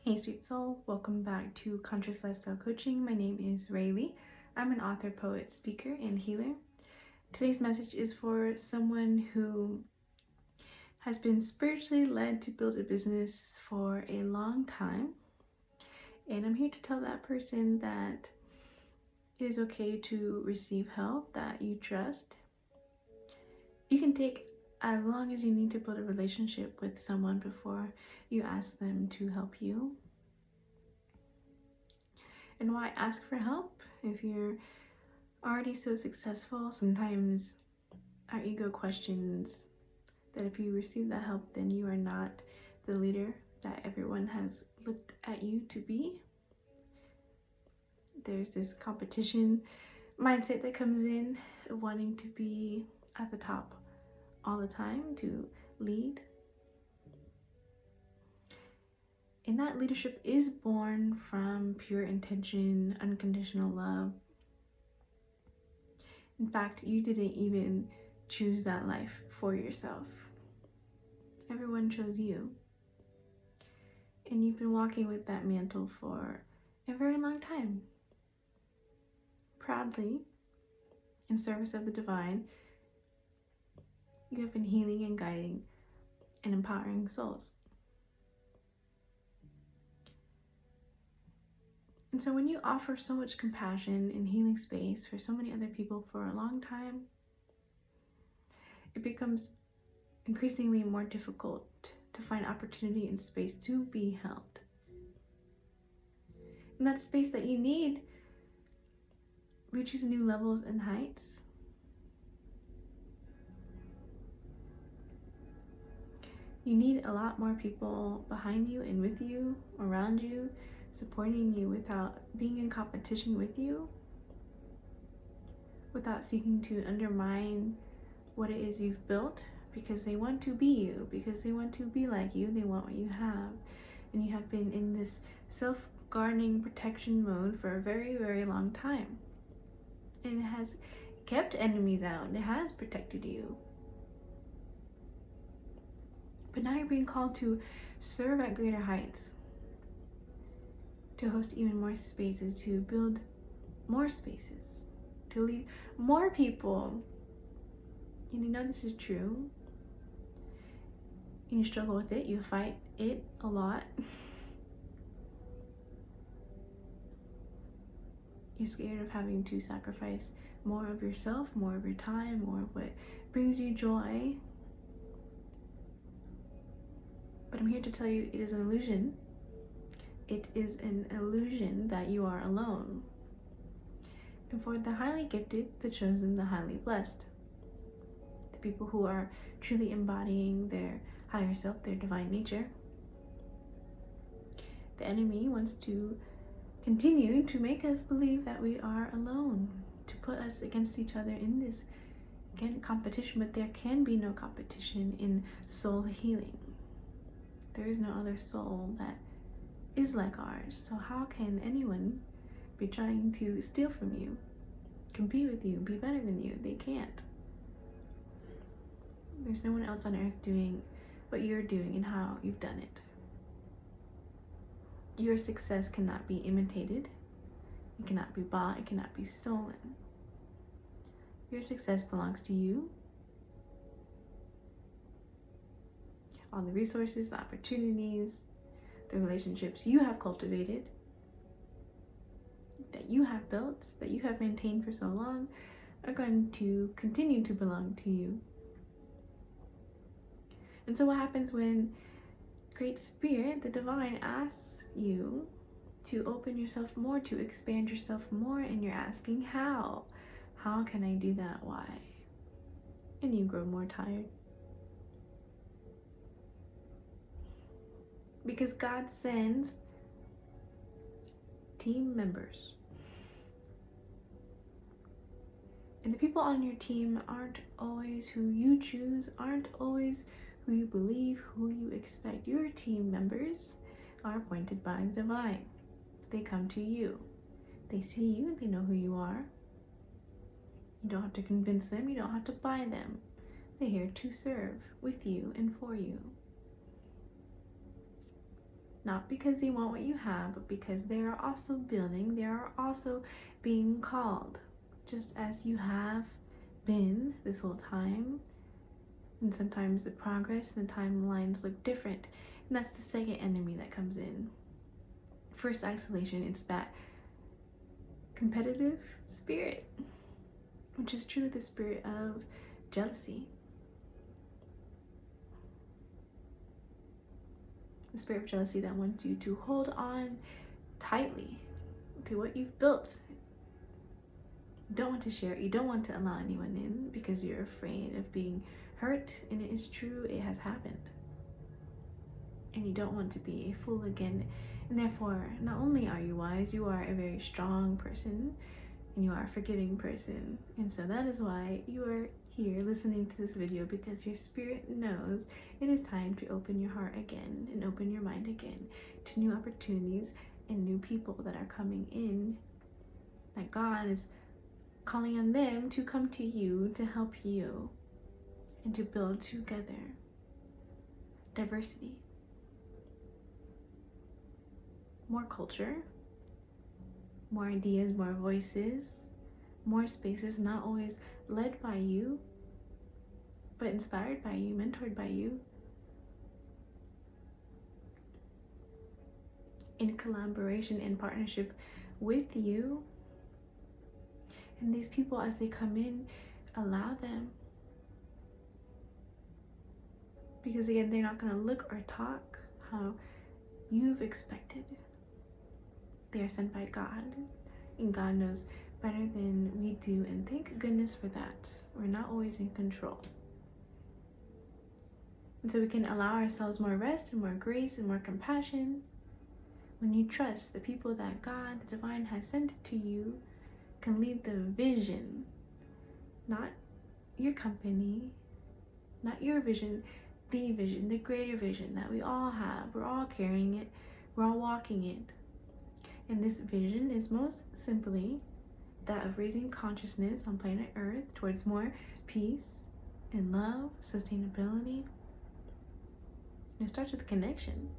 Hey, sweet soul, welcome back to Conscious Lifestyle Coaching. My name is Raileigh. I'm an author, poet, speaker, and healer. Today's message is for someone who has been spiritually led to build a business for a long time. And I'm here to tell that person that it is okay to receive help that you trust. You can take as long as you need to build a relationship with someone before you ask them to help you. And why ask for help if you're already so successful? Sometimes our ego questions that if you receive that help, then you are not the leader that everyone has looked at you to be. There's this competition mindset that comes in, wanting to be at the top all the time, to lead. And that leadership is born from pure intention, unconditional love. In fact, you didn't even choose that life for yourself. Everyone chose you. And you've been walking with that mantle for a very long time. Proudly, in service of the divine, you have been healing and guiding and empowering souls. And so when you offer so much compassion and healing space for so many other people for a long time, it becomes increasingly more difficult to find opportunity and space to be held. And that space that you need reaches new levels and heights. You need a lot more people behind you and with you, around you, supporting you without being in competition with you, without seeking to undermine what it is you've built, because they want to be you, because they want to be like you, they want what you have. And you have been in this self-guarding protection mode for a very, very long time. And it has kept enemies out. It has protected you. But now you're being called to serve at greater heights, to host even more spaces, to build more spaces, to lead more people. And you know this is true. And you struggle with it, you fight it a lot. You're scared of having to sacrifice more of yourself, more of your time, more of what brings you joy. But I'm here to tell you it is an illusion. It is an illusion that you are alone. And for the highly gifted, the chosen, the highly blessed, the people who are truly embodying their higher self, their divine nature, the enemy wants to continue to make us believe that we are alone, to put us against each other in this, again, competition. But there can be no competition in soul healing. There is no other soul that is like ours. So how can anyone be trying to steal from you, compete with you, be better than you? They can't. There's no one else on earth doing what you're doing and how you've done it. Your success cannot be imitated. It cannot be bought. It cannot be stolen. Your success belongs to you. All the resources, the opportunities, the relationships you have cultivated, that you have built, that you have maintained for so long, are going to continue to belong to you. And so what happens when Great Spirit, the divine, asks you to open yourself more, to expand yourself more, and you're asking how? How can I do that? Why? And you grow more tired. Because God sends team members. And the people on your team aren't always who you choose, aren't always who you believe, who you expect. Your team members are appointed by the divine. They come to you. They see you, they know who you are. You don't have to convince them, you don't have to buy them. They're here to serve with you and for you. not because they want what you have, but because they are also building, they are also being called, just as you have been this whole time. And sometimes the progress and the timelines look different, and that's the second enemy that comes in. First, isolation. It's that competitive spirit, which is truly the spirit of jealousy. The spirit of jealousy that wants you to hold on tightly to what you've built. You don't want to share it. You don't want to allow anyone in because you're afraid of being hurt. And it is true, it has happened. And you don't want to be a fool again. And therefore, not only are you wise, you are a very strong person and you are a forgiving person. And so that is why you are here listening to this video, because your spirit knows it is time to open your heart again and open your mind again to new opportunities and new people that are coming in, that God is calling on them to come to you to help you and to build together. Diversity, more culture, more ideas, more voices, more spaces, not always led by you, but inspired by you, mentored by you, in collaboration and partnership with you. And these people, as they come in, allow them. Because again, they're not going to look or talk how you've expected. They are sent by God, and God knows better than we do, and thank goodness for that. We're not always in control. And so we can allow ourselves more rest and more grace and more compassion when you trust the people that God, the divine, has sent to you can lead the vision, not your company, not your vision, the greater vision that we all have. We're all carrying it, we're all walking it. And this vision is most simply that of raising consciousness on planet Earth towards more peace and love, sustainability. And it starts with connection.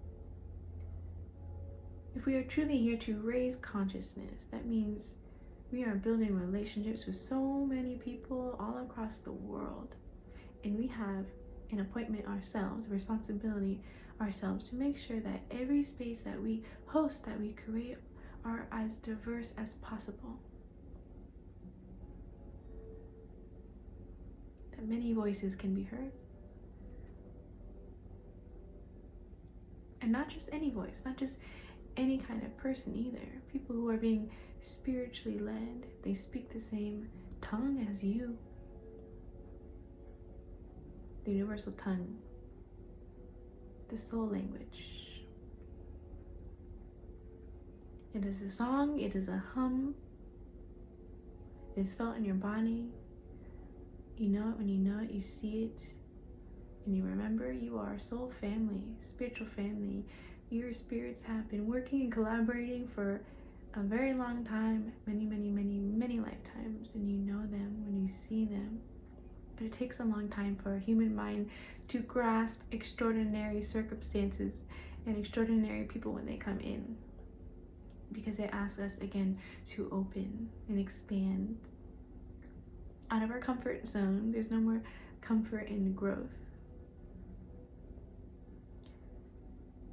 If we are truly here to raise consciousness, that means we are building relationships with so many people all across the world. And we have an appointment ourselves, a responsibility ourselves to make sure that every space that we host, that we create, are as diverse as possible. That many voices can be heard. And not just any voice, not just any kind of person either. People who are being spiritually led, they speak the same tongue as you. The universal tongue, the soul language. It is a song, it is a hum, it is felt in your body. You know it when you know it, you see it, and you remember you are soul family, spiritual family. Your spirits have been working and collaborating for a very long time, many lifetimes, and you know them when you see them. But it takes a long time for a human mind to grasp extraordinary circumstances and extraordinary people when they come in. Because it asks us again to open and expand out of our comfort zone. There's no more comfort in growth.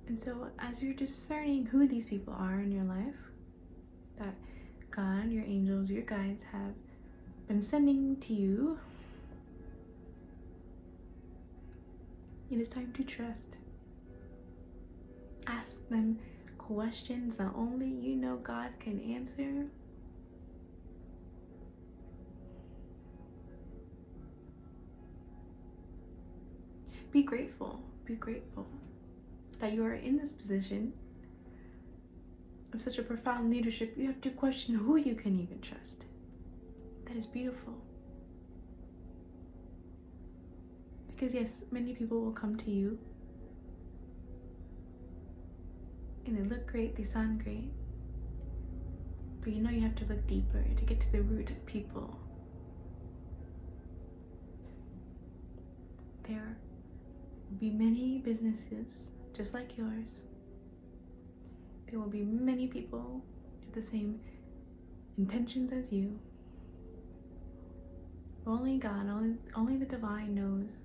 And so as you're discerning who these people are in your life, that God, your angels, your guides have been sending to you, it is time to trust. Ask them questions that only you know God can answer. Be grateful that you are in this position of such a profound leadership. You have to question who you can even trust. That is beautiful. Because yes, many people will come to you and they look great, they sound great, but you know you have to look deeper to get to the root of people. There will be many businesses just like yours There will be many people with the same intentions as you. Only God, only the divine knows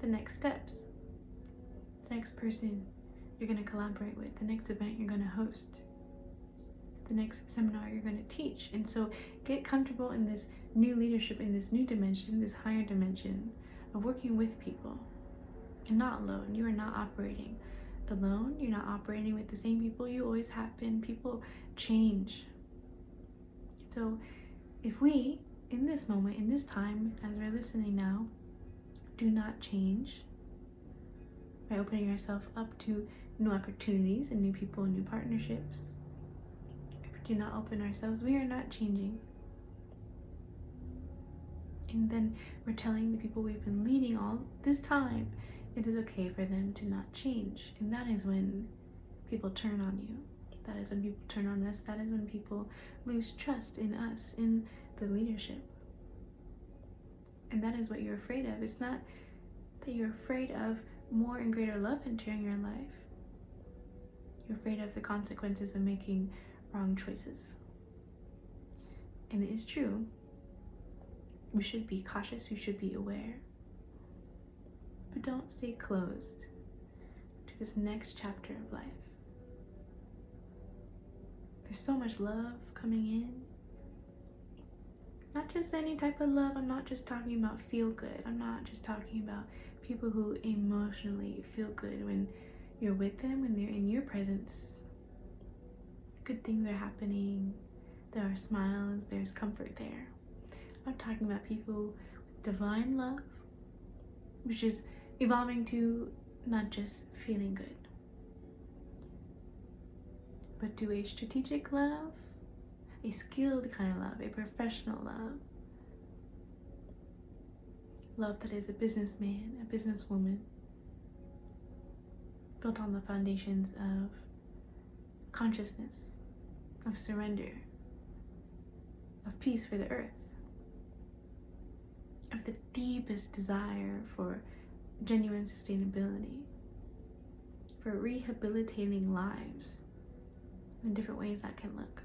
the next steps, the next person you're going to collaborate with, the next event you're going to host, the next seminar you're going to teach. And so get comfortable in this new leadership, in this new dimension, this higher dimension of working with people and not alone. You are not operating alone. You're not operating with the same people you always have been. People change. So if we, in this moment, in this time, as we're listening now, do not change by opening yourself up to new opportunities and new people and new partnerships, if we do not open ourselves, we are not changing. And then we're telling the people we've been leading all this time, it is okay for them to not change. And that is when people turn on you. That is when people turn on us. That is when people lose trust in us, in the leadership. And that is what you're afraid of. It's not that you're afraid of more and greater love entering your life. You're afraid of the consequences of making wrong choices. And it is true. We should be cautious. We should be aware. But don't stay closed to this next chapter of life. There's so much love coming in. Not just any type of love. I'm not just talking about feel good. I'm not just talking about people who emotionally feel good when you're with them, when they're in your presence. Good things are happening. There are smiles. There's comfort there. I'm talking about people with divine love, which is evolving to not just feeling good, but to a strategic love, a skilled kind of love, a professional love. Love that is a businessman, a businesswoman, built on the foundations of consciousness, of surrender, of peace for the earth, of the deepest desire for genuine sustainability, for rehabilitating lives in different ways that can look.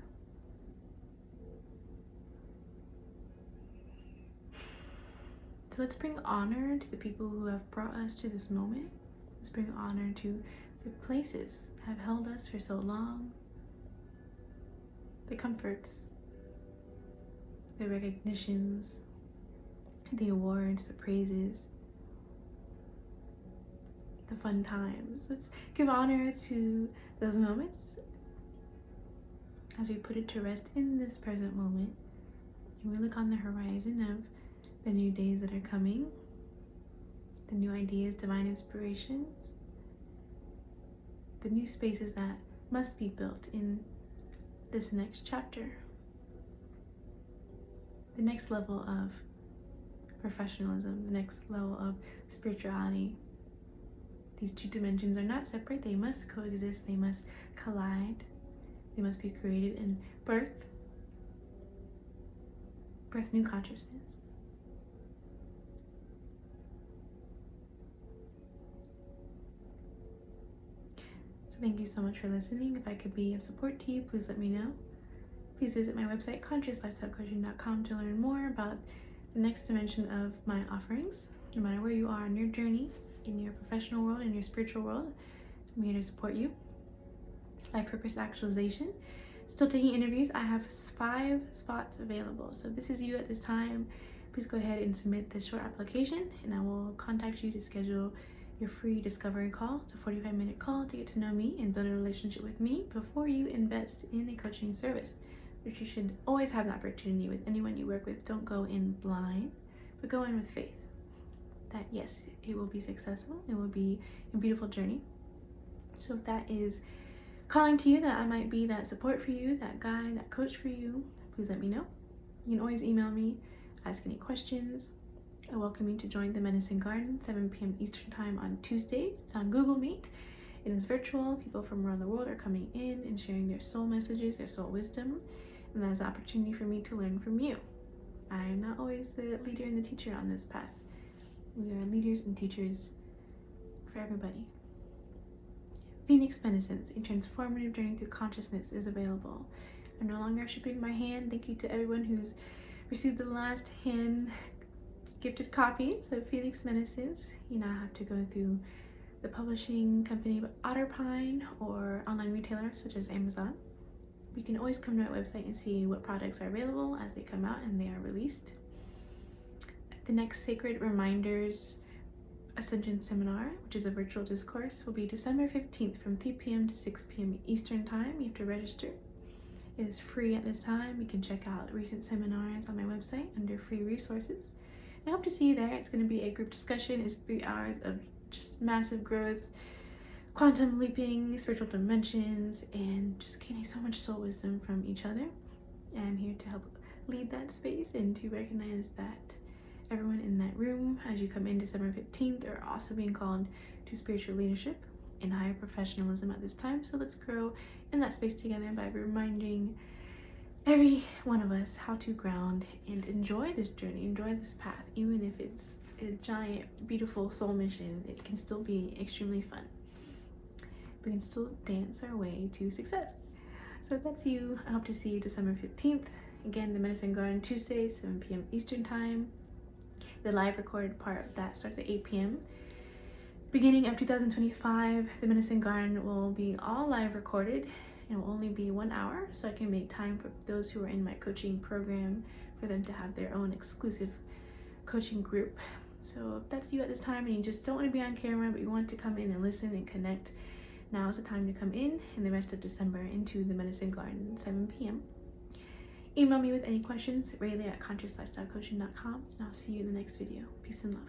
So let's bring honor to the people who have brought us to this moment. Let's bring honor to the places that have held us for so long, the comforts, the recognitions, the awards, the praises, the fun times. Let's give honor to those moments as we put it to rest in this present moment. And we look on the horizon of the new days that are coming, the new ideas, divine inspirations, the new spaces that must be built in this next chapter, the next level of professionalism, the next level of spirituality. These two dimensions are not separate. They must coexist. They must collide. They must be created and birth new consciousness. So thank you so much for listening. If I could be of support to you, please let me know. Please visit my website, consciouslifestylecoaching.com, to learn more about the next dimension of my offerings. No matter where you are on your journey, in your professional world, in your spiritual world, I'm here to support you. Life Purpose Actualization. Still taking interviews. I have 5 spots available. So if this is you at this time, please go ahead and submit this short application, and I will contact you to schedule your free discovery call. It's a 45-minute call to get to know me and build a relationship with me before you invest in a coaching service, which you should always have the opportunity with anyone you work with. Don't go in blind, but go in with faith that yes, it will be successful. It will be a beautiful journey. So if that is calling to you, that I might be that support for you, that guide, that coach for you, please let me know. You can always email me, ask any questions. I welcome you to join the Medicine Garden, 7 p.m. Eastern Time on Tuesdays. It's on Google Meet. It is virtual. People from around the world are coming in and sharing their soul messages, their soul wisdom, and that is an opportunity for me to learn from you. I am not always the leader and the teacher on this path. We are leaders and teachers for everybody. Phoenix Medicines, a transformative journey through consciousness, is available. I'm no longer shipping by hand. Thank you to everyone who's received the last hand gifted copies of Phoenix Medicines. You now have to go through the publishing company Otterpine or online retailers such as Amazon. You can always come to our website and see what products are available as they come out and they are released. The next Sacred Reminders Ascension Seminar, which is a virtual discourse, will be December 15th from 3 p.m. to 6 p.m. Eastern Time. You have to register. It is free at this time. You can check out recent seminars on my website under free resources. And I hope to see you there. It's going to be a group discussion. It's 3 hours of just massive growth, quantum leaping, spiritual dimensions, and just gaining so much soul wisdom from each other. And I'm here to help lead that space and to recognize that everyone in that room, as you come in December 15th, are also being called to spiritual leadership and higher professionalism at this time. So let's grow in that space together by reminding every one of us how to ground and enjoy this journey, enjoy this path. Even if it's a giant, beautiful soul mission, it can still be extremely fun. We can still dance our way to success. So if that's you, I hope to see you December 15th. Again, the Medicine Garden Tuesday, 7 p.m. Eastern Time. The live recorded part of that starts at 8 p.m. Beginning of 2025, the Medicine Garden will be all live recorded. It will only be 1 hour, so I can make time for those who are in my coaching program for them to have their own exclusive coaching group. So if that's you at this time and you just don't want to be on camera, but you want to come in and listen and connect, now is the time to come in and the rest of December into the Medicine Garden, 7 p.m. Email me with any questions, Raileigh at consciouslifestylecoaching.com, and I'll see you in the next video. Peace and love.